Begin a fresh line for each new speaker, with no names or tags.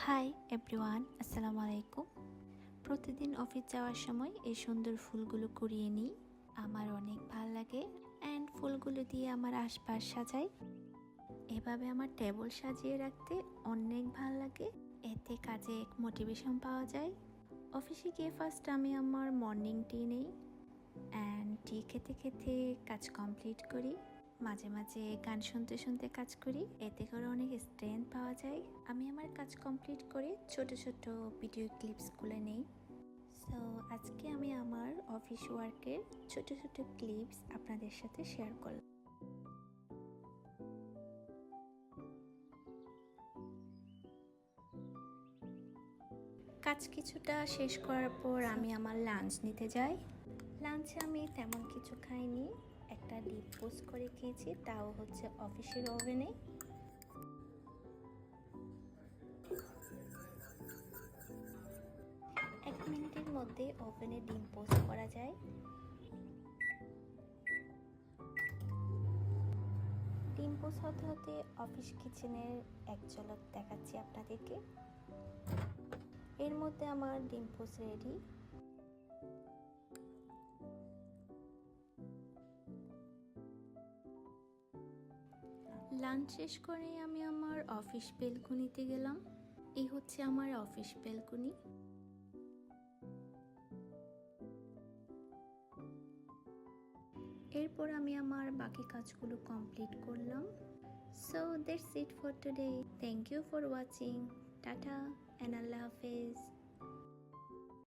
Hi everyone, আসসালামু আলাইকুম। প্রতিদিন অফিস যাওয়ার সময় এই সুন্দর ফুলগুলো কুড়িয়ে নিই। আমার অনেক ভাল লাগে অ্যান্ড ফুলগুলো দিয়ে আমার আশপাশ সাজাই। এভাবে আমার টেবিল সাজিয়ে রাখতে অনেক ভাল লাগে। এতে কাজে এক মোটিভেশন পাওয়া যায়। অফিসে গিয়ে ফার্স্ট আমি আমার মর্নিং টি নেই অ্যান্ড টি খেতে খেতে কাজ কমপ্লিট করি। মাঝে মাঝে গান শুনতে শুনতে কাজ করি, এতে করে অনেক স্ট্রেংথ পাওয়া যায়। আমি আমার কাজ কমপ্লিট করে ছোট ছোট ভিডিও ক্লিপসগুলো নেই। সো আজকে আমি আমার অফিস ওয়ার্কের ছোট ছোট ক্লিপস আপনাদের সাথে শেয়ার করলাম। কাজ কিছুটা শেষ করার পর আমি আমার লাঞ্চ নিতে যাই। লাঞ্চে আমি তেমন কিছু খাইনি, একটা ডিপ পোস্ট করে খেয়েছি, তাও হচ্ছে অফিসের ওভেনে। এক মিনিটের মধ্যে ওভেনে ডিম পোস্ট করা যায়। ডিম পোস্ট হতে হতে অফিস কিচেনের এক ঝলক দেখাচ্ছি আপনাদেরকে। এর মধ্যে আমার ডিম পোস্ট রেডি। লাঞ্চ শেষ করে আমি আমার অফিস বেলকনিতে গেলাম। এই হচ্ছে আমার অফিস বেলকনি। এরপর আমি আমার বাকি কাজগুলো কমপ্লিট করলাম। So that's it for today. Thank you for watching. Tata and আল্লাহ হাফেজ।